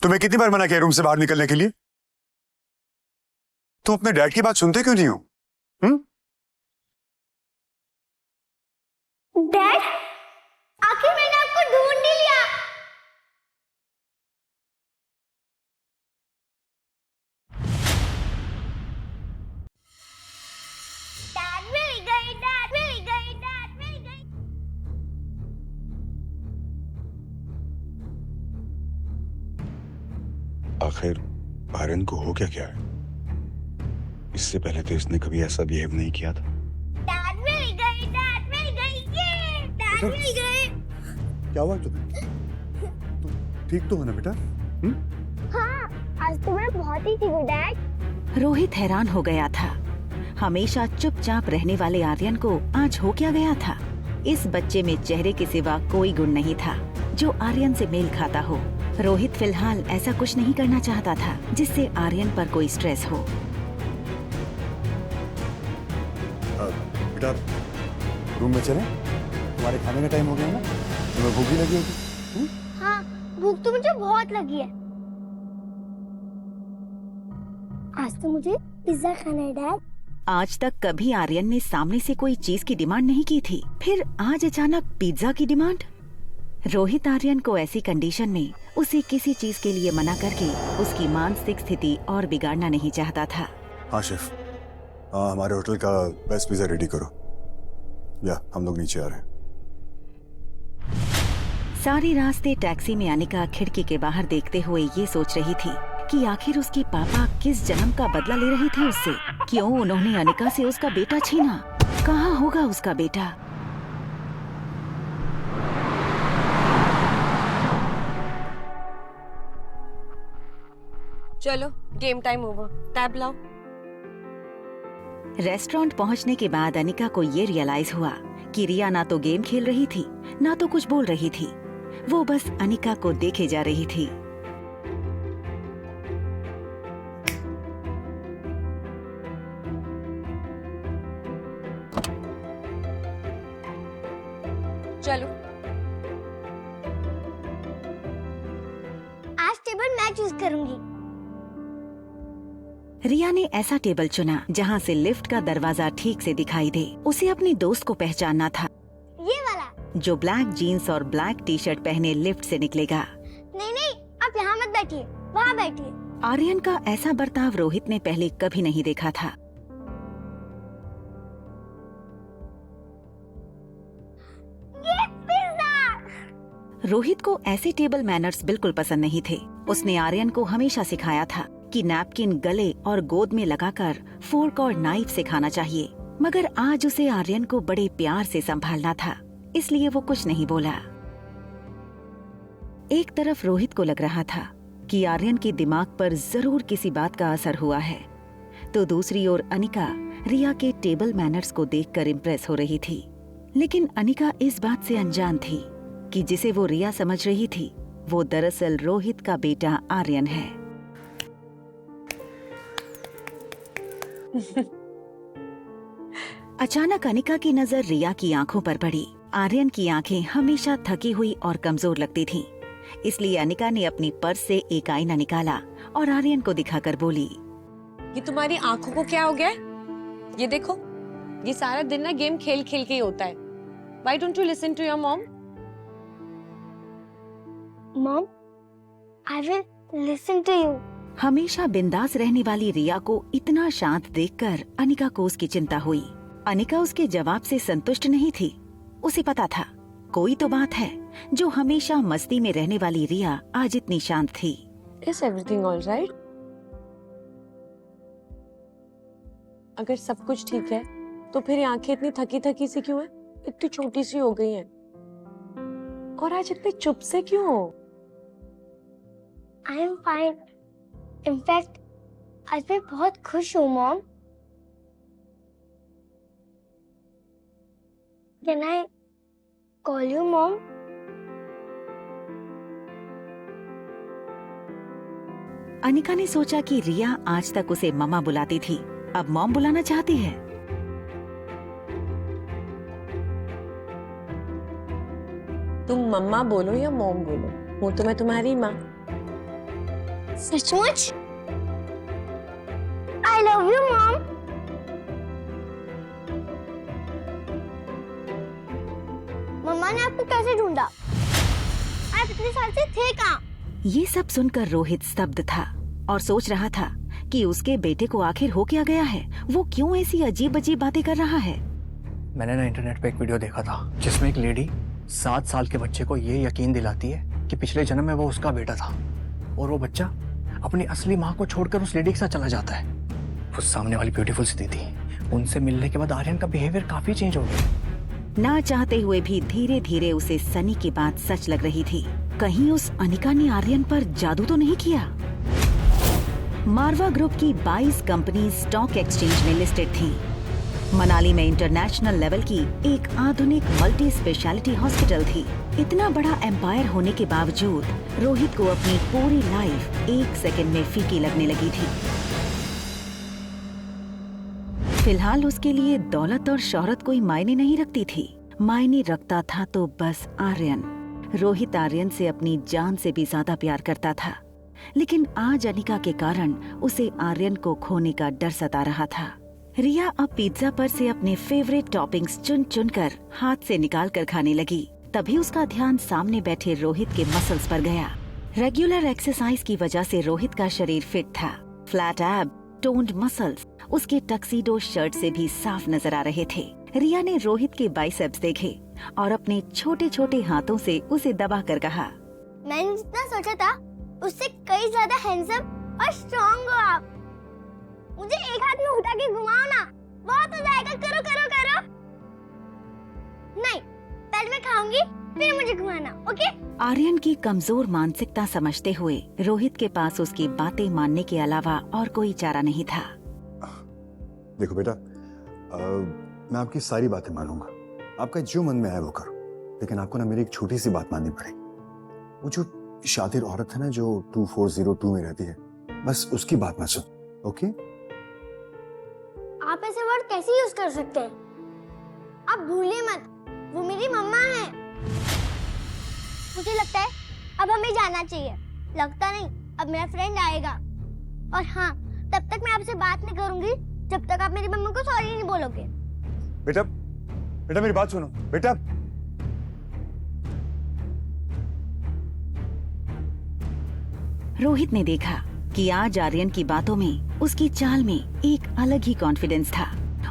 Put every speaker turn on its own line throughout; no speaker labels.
तुम्हें कितनी बार मना किया रूम से बाहर निकलने के लिए? तुम अपने डैड की बात सुनते क्यों नहीं हो?
डैड, आखिर मैंने आपको ढूंढ ही लिया। डैड मिल गई, डैड मिल गई, डैड मिल गई।
आखिर आर्यन को हो क्या है? इससे पहले तो इसने कभी ऐसा बिहेव नहीं किया था।
डैड मिल गई, डैड मिल गई, ये डैड मिल गई।
क्या हुआ तुम्हें? तुम ठीक तो हो ना बेटा?
हाँ, आज तो मैं बहुत ही ठीक हूँ डैड।
रोहित हैरान हो गया था। हमेशा चुपचाप रहने वाले आर्यन को आज हो क्या गया था? इस बच्चे में चेहरे के सिवा कोई गुण नहीं था जो आर्यन से मेल खाता हो। रोहित फिलहाल ऐसा कुछ नहीं करना चाहता था जिससे आर्यन पर कोई स्ट्रेस हो।
बेटा रूम में चलें? तुम्हारे खाने का टाइम हो गया ना? तुम्हें भूख भी लगी होगी?
हाँ, भूख तो मुझे बहुत लगी है। आज तो मुझे पिज्जा खाना है डैड।
आज तक कभी आर्यन ने सामने से कोई चीज की डिमांड नहीं की थी, फिर आज अचानक पिज्जा की डिमांड। रोहित आर्यन को ऐसी कंडीशन में उसे किसी चीज के लिए मना करके उसकी मानसिक स्थिति और बिगाड़ना नहीं चाहता था।
हाँ शेफ, हमारे होटल का बेस्ट पिज्जा रेडी करो या हम लोग नीचे आ रहे हैं।
सारे रास्ते टैक्सी में अनिका खिड़की के बाहर देखते हुए ये सोच रही थी कि आखिर उसके पापा किस जन्म का बदला ले रहे थे उससे। क्यों उन्होंने अनिका से उसका बेटा छीना? कहाँ होगा उसका बेटा?
चलो गेम टाइम ओवर, टैब लाओ।
रेस्टोरेंट पहुंचने के बाद अनिका को ये रियलाइज हुआ कि रिया ना तो गेम खेल रही थी ना तो कुछ बोल रही थी। वो बस अनिका को देखे जा रही थी।
चलो
आज टेबल मैं चूज करूंगी।
रिया ने ऐसा टेबल चुना जहाँ से लिफ्ट का दरवाजा ठीक से दिखाई दे। उसे अपने दोस्त को पहचानना था,
ये वाला।
जो ब्लैक जीन्स और ब्लैक टी शर्ट पहने लिफ्ट से निकलेगा।
नहीं नहीं, आप यहाँ मत बैठिए, वहाँ बैठिए।
आर्यन का ऐसा बर्ताव रोहित ने पहले कभी नहीं देखा था।
ये पिज्जा।
रोहित को ऐसे टेबल मैनर्स बिल्कुल पसंद नहीं थे। उसने आर्यन को हमेशा सिखाया था कि नैपकिन गले और गोद में लगाकर फोर्क और नाइफ से खाना चाहिए, मगर आज उसे आर्यन को बड़े प्यार से संभालना था, इसलिए वो कुछ नहीं बोला। एक तरफ रोहित को लग रहा था कि आर्यन के दिमाग पर जरूर किसी बात का असर हुआ है, तो दूसरी ओर अनिका रिया के टेबल मैनर्स को देखकर इम्प्रेस हो रही थी। लेकिन अनिका इस बात से अनजान थी कि जिसे वो रिया समझ रही थी वो दरअसल रोहित का बेटा आर्यन है। अचानक अनिका की नजर रिया की आंखों पर पड़ी। आर्यन की आंखें हमेशा थकी हुई और कमजोर लगती थीं, इसलिए अनिका ने अपनी पर्स से एक आईना निकाला और आर्यन को दिखाकर बोली,
ये तुम्हारी आंखों को क्या हो गया है? ये देखो, ये सारा दिन ना गेम खेल खेल के ही होता है। Why don't you listen to your mom?
Mom, I will listen to you.
हमेशा बिंदास रहने वाली रिया को इतना शांत देखकर अनिका को उसकी चिंता हुई। अनिका उसके जवाब से संतुष्ट नहीं थी। उसे पता था कोई तो बात है जो हमेशा मस्ती में रहने वाली रिया आज इतनी शांत थी।
Is everything all right? अगर सब कुछ ठीक है तो फिर ये आंखें इतनी थकी थकी सी क्यों है? इतनी छोटी सी हो गई हैं। और आज इतने चुप से क्यों हो?
I am fine. In fact, आज मैं बहुत खुश हूँ mom. Can I call you mom?
Anika ने सोचा कि रिया आज तक उसे मम्मा बुलाती थी, अब मॉम बुलाना चाहती है।
तुम मम्मा बोलो या मॉम बोलो, हूँ तो मैं तुम्हारी माँ।
सचमुच? I love you, Mom. मम्मा ने आपको कैसे ढूंढा? आप इतने साल से थे कहाँ?
ये सब सुनकर रोहित स्तब्ध था और सोच रहा था कि उसके बेटे को आखिर हो क्या गया है। वो क्यों ऐसी अजीब अजीब बातें कर रहा है।
मैंने ना इंटरनेट पे एक वीडियो देखा था जिसमें एक लेडी 7 साल के बच्चे को ये यकीन दिलाती है कि पिछले जन्म में वो उसका बेटा था और वो बच्चा अपनी असली माँ को छोड़कर उस लेडी के साथ चला जाता है। वो सामने वाली ब्यूटीफुल सी दीदी, उनसे मिलने के बाद आर्यन का बिहेवियर काफी चेंज हो गया।
ना चाहते हुए भी धीरे धीरे उसे सनी की बात सच लग रही थी। कहीं उस अनिका ने आर्यन पर जादू तो नहीं किया। मारवा ग्रुप की 22 कंपनी स्टॉक एक्सचेंज में लिस्टेड थी। मनाली में इंटरनेशनल लेवल की एक आधुनिक मल्टी स्पेशलिटी हॉस्पिटल थी। इतना बड़ा एम्पायर होने के बावजूद रोहित को अपनी पूरी लाइफ 1 सेकंड में फीकी लगने लगी थी। फिलहाल उसके लिए दौलत और शोहरत कोई मायने नहीं रखती थी। मायने रखता था तो बस आर्यन। रोहित आर्यन से अपनी जान से भी ज्यादा प्यार करता था, लेकिन आज अनिका के कारण उसे आर्यन को खोने का डर सता रहा था। रिया अब पिज्जा पर से अपने फेवरेट टॉपिंग्स चुन चुन कर हाथ से निकाल कर खाने लगी। तभी उसका ध्यान सामने बैठे रोहित के मसल्स पर गया। रेगुलर एक्सरसाइज की वजह से रोहित का शरीर फिट था। फ्लैट एब, टोन्ड मसल्स उसके टक्सीडो शर्ट से भी साफ नजर आ रहे थे। रिया ने रोहित के बाइसेप्स देखे और अपने छोटे छोटे हाथों से उसे दबा कर कहा,
मैंने जितना सोचा था उससे कई ज्यादा हैंडसम और स्ट्रॉन्ग हो आप। मुझे एक हाथ में उठा के घुमाओ ना, बहुत हो जाएगा। करो करो करो। नहीं, पहले मैं खाऊंगी फिर मुझे घुमाना, ओके?
आर्यन की कमजोर मानसिकता समझते हुए रोहित के पास उसकी बातें मानने के अलावा और कोई चारा नहीं था।
देखो बेटा, मैं आपकी सारी बातें मानूंगा, आपका जो मन में आए वो करो, लेकिन आपको ना मेरी एक छोटी सी बात माननी पड़ेगी। वो जो शातिर औरत है ना जो 2402 में रहती है, बस उसकी बात मत सुन, ओके?
आप ऐसे वर्ड कैसे यूज कर सकते हैं? आप भूलिए मत, वो मेरी मम्मा है। मुझे लगता है अब हमें जाना चाहिए। लगता नहीं, अब मेरा फ्रेंड आएगा। और हाँ, तब तक मैं आपसे बात नहीं करूंगी जब तक आप मेरी मम्मा को सॉरी नहीं बोलोगे।
बेटा, बेटा मेरी बात सुनो बेटा।
रोहित ने देखा कि आज आर्यन की बातों में, उसकी चाल में एक अलग ही कॉन्फिडेंस था।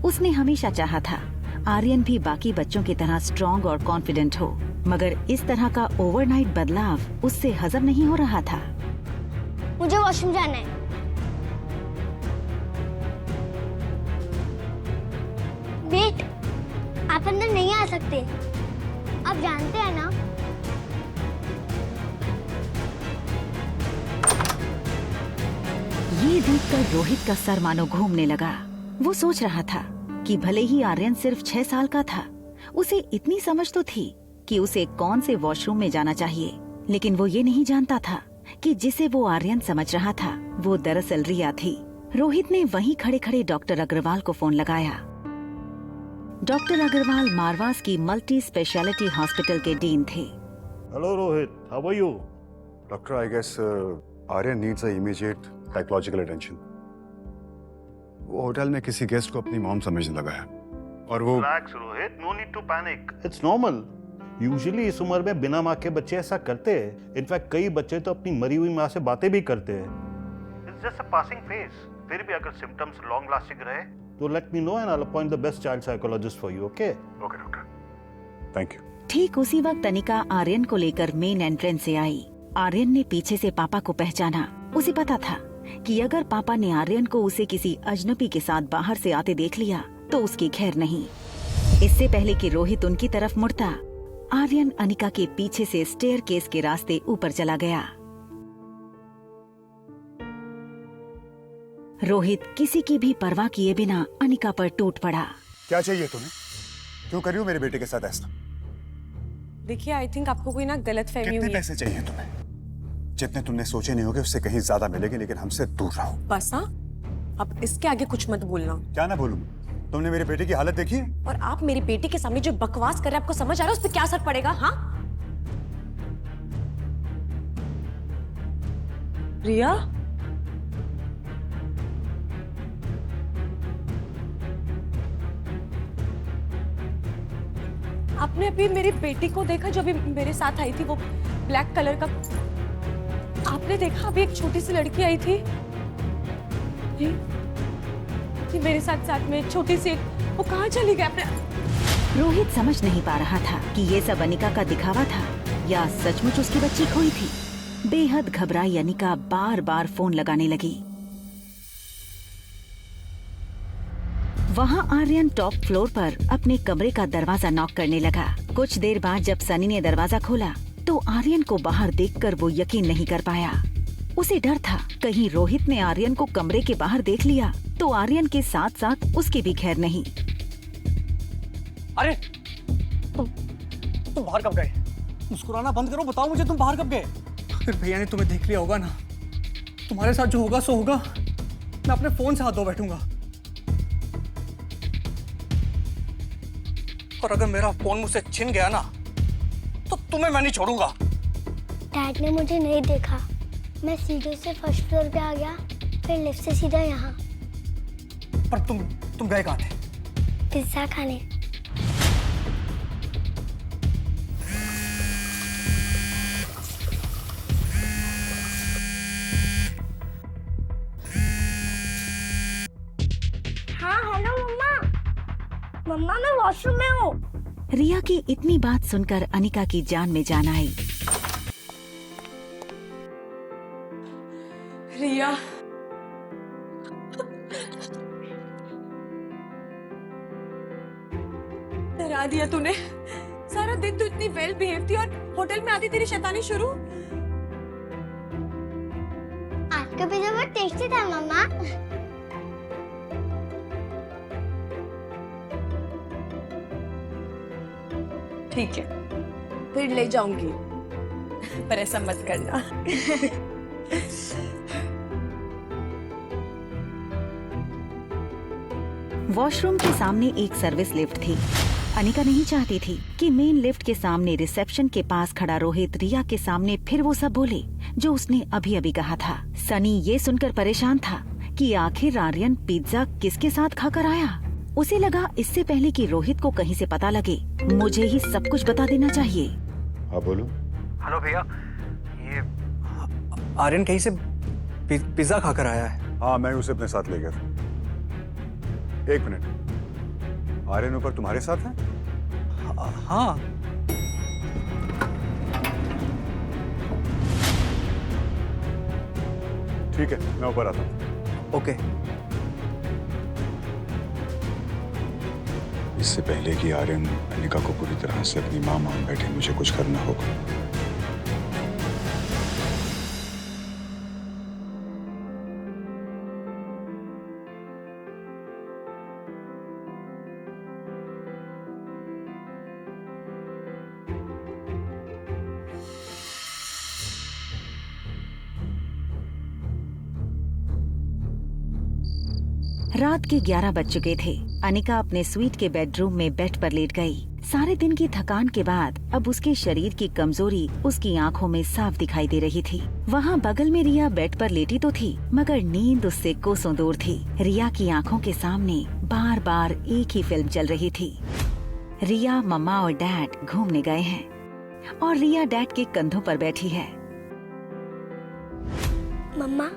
उसने हमेशा चाहा था आर्यन भी बाकी बच्चों की तरह स्ट्रॉन्ग और कॉन्फिडेंट हो, मगर इस तरह का ओवरनाइट बदलाव उससे हजम नहीं हो रहा था।
मुझे वॉशरूम जाना है। वेट, आप अंदर नहीं आ सकते। आप जानते हैं ना?
ये देखकर रोहित का सर मानो घूमने लगा। वो सोच रहा था कि भले ही आर्यन सिर्फ 6 साल का था, उसे इतनी समझ तो थी कि उसे कौन से वॉशरूम में जाना चाहिए, लेकिन वो ये नहीं जानता था कि जिसे वो आर्यन समझ रहा था वो दरअसल रिया थी। रोहित ने वहीं खड़े खड़े डॉक्टर अग्रवाल को फोन लगाया। डॉक्टर अग्रवाल मारवास की मल्टी स्पेशलिटी हॉस्पिटल के डीन थे।
Hello Rohit, how are you?
Doctor, I guess Aryan needs a immediate psychological attention. वो होटल में किसी गेस्ट को अपनी मॉम समझने लगा है और वो
Relax Rohit, no need to panic. It's normal. Usually इस उम्र में बिना माँ के बच्चे ऐसा करते हैं। इनफैक्ट कई बच्चे तो अपनी मरी हुई माँ से बातें भी करते हैं। It's just a passing phase. फिर भी अगर symptoms long lasting रहे तो let me know and I'll appoint the best child psychologist for you, okay?
Okay doctor, thank you.
ठीक उसी वक्त अनिका आर्यन को लेकर मेन एंट्रेंस से आई। आर्यन ने पीछे से पापा को पहचाना। उसे पता था कि अगर पापा ने आर्यन को उसे किसी अजनबी के साथ बाहर से आते देख लिया तो उसकी खैर नहीं। इससे पहले कि रोहित उनकी तरफ मुड़ता, आर्यन अनिका के पीछे से स्टेयरकेस के रास्ते ऊपर चला गया। रोहित किसी की भी परवाह किए बिना अनिका पर टूट पड़ा।
क्या चाहिए तुम्हें? क्यों कर रही हो मेरे बेटे के साथ ऐसा?
देखिए, आई थिंक आपको कोई ना गलतफहमी
कितने
हुई है।
पैसे चाहिए तुम्हें? जितने तुमने सोचे नहीं होगे उससे कहीं ज्यादा मिलेंगे, लेकिन हमसे दूर रहो।
बस हाँ, अब इसके आगे कुछ मत बोलना।
क्या ना बोलूं? तुमने मेरे बेटे की हालत देखी है?
और आप मेरे बेटे के सामने जो बकवास कर रहे हैं, आपको समझ आ रहा है उस पर क्या असर पड़ेगा? हाँ रिया, आपने अभी मेरी बेटी को देखा जो अभी मेरे साथ आई थी, वो ब्लैक कलर का? आपने देखा अभी एक छोटी सी लड़की आई थी, ये मेरे साथ साथ में छोटी सी, वो कहाँ चली गई? आपने?
रोहित समझ नहीं पा रहा था कि ये सब अनिका का दिखावा था या सचमुच उसकी बच्ची खोई थी। बेहद घबराई अनिका बार बार फोन लगाने लगी। वहाँ आर्यन टॉप फ्लोर पर अपने कमरे का दरवाजा नॉक करने लगा। कुछ देर बाद जब सनी ने दरवाजा खोला तो आर्यन को बाहर देखकर वो यकीन नहीं कर पाया। उसे डर था कहीं रोहित ने आर्यन को कमरे के बाहर देख लिया तो आर्यन के साथ साथ उसकी भी खैर नहीं।
अरे तुम बाहर कब गए? मुस्कुराना बंद करो, बताओ मुझे तुम बाहर कब गए? अगर भैया ने तुम्हें देख लिया होगा ना, तुम्हारे साथ जो होगा सो होगा। मैं अपने फोन से हाथ धो बैठूंगा। और अगर मेरा फोन मुझसे छिन गया ना तो तुम्हें मैं नहीं छोड़ूंगा।
डैड ने मुझे नहीं देखा, मैं सीढ़ियों से फर्स्ट फ्लोर पे आ गया, फिर लिफ्ट से सीधा यहाँ।
पर तुम गए कहाँ थे?
पिज्जा खाने। हाँ हेलो मम्मा, मम्मा मैं वॉशरूम में हूँ।
रिया की इतनी बात सुनकर अनिका की जान में जान आई।
रिया, डरा दिया तूने। सारा दिन तू इतनी वेल बिहेव थी और होटल में आती तेरी शैतानी शुरू।
आपका पिज्जा बहुत टेस्टी था मम्मा।
ठीक है, फिर ले जाऊंगी, पर ऐसा मत करना।
वॉशरूम के सामने एक सर्विस लिफ्ट थी। अनिका नहीं चाहती थी कि मेन लिफ्ट के सामने रिसेप्शन के पास खड़ा रोहित रिया के सामने फिर वो सब बोले जो उसने अभी अभी कहा था। सनी ये सुनकर परेशान था कि आखिर आर्यन पिज्जा किसके साथ खाकर आया। उसे लगा इससे पहले कि रोहित को कहीं से पता लगे मुझे ही सब कुछ बता देना चाहिए।
हाँ बोलो।
हेलो भैया, ये आर्यन कहीं से पिज्जा खाकर आया है।
हाँ मैं उसे अपने साथ ले गया था। एक मिनट, आर्यन ऊपर तुम्हारे साथ है?
हाँ।
ठीक है मैं ऊपर आता हूँ।
ओके।
इससे पहले कि आर्यन अनिका को पूरी तरह से अपनी मां मान बैठे, मुझे कुछ करना होगा।
रात के 11 बज चुके थे। अनिका अपने स्वीट के बेडरूम में बेड पर लेट गई। सारे दिन की थकान के बाद अब उसके शरीर की कमजोरी उसकी आंखों में साफ दिखाई दे रही थी। वहाँ बगल में रिया बेड पर लेटी तो थी मगर नींद उससे कोसों दूर थी। रिया की आंखों के सामने बार बार एक ही फिल्म चल रही थी। रिया, मम्मा और डैड घूमने गए हैं और रिया डैड के कंधों पर बैठी है।
मम्मा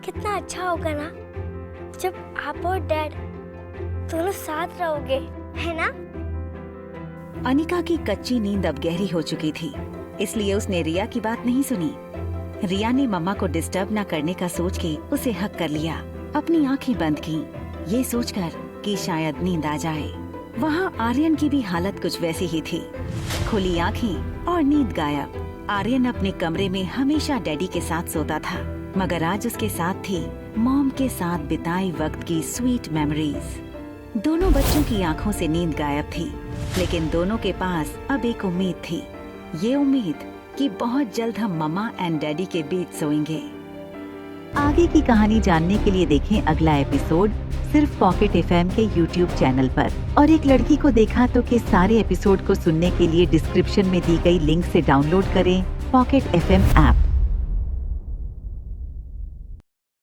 कितना अच्छा होगा ना जब आप और डैड दोनों साथ रहोगे, है ना?
अनिका की कच्ची नींद अब गहरी हो चुकी थी, इसलिए उसने रिया की बात नहीं सुनी। रिया ने मम्मा को डिस्टर्ब न करने का सोच के उसे हक कर लिया। अपनी आंखें बंद की, ये सोचकर कि शायद नींद आ जाए। वहाँ आर्यन की भी हालत कुछ वैसी ही थी, खुली आंखें और नींद गायब। आर्यन अपने कमरे में हमेशा डैडी के साथ सोता था, मगर आज उसके साथ थी मॉम के साथ बिताए वक्त की स्वीट मेमोरीज। दोनों बच्चों की आंखों से नींद गायब थी, लेकिन दोनों के पास अब एक उम्मीद थी। ये उम्मीद कि बहुत जल्द हम मम्मा एंड डैडी के बीच सोएंगे। आगे की कहानी जानने के लिए देखें अगला एपिसोड सिर्फ पॉकेट FM के YouTube चैनल पर। और एक लड़की को देखा तो के सारे एपिसोड को सुनने के लिए डिस्क्रिप्शन में दी गई लिंक से डाउनलोड करें पॉकेट FM ऐप।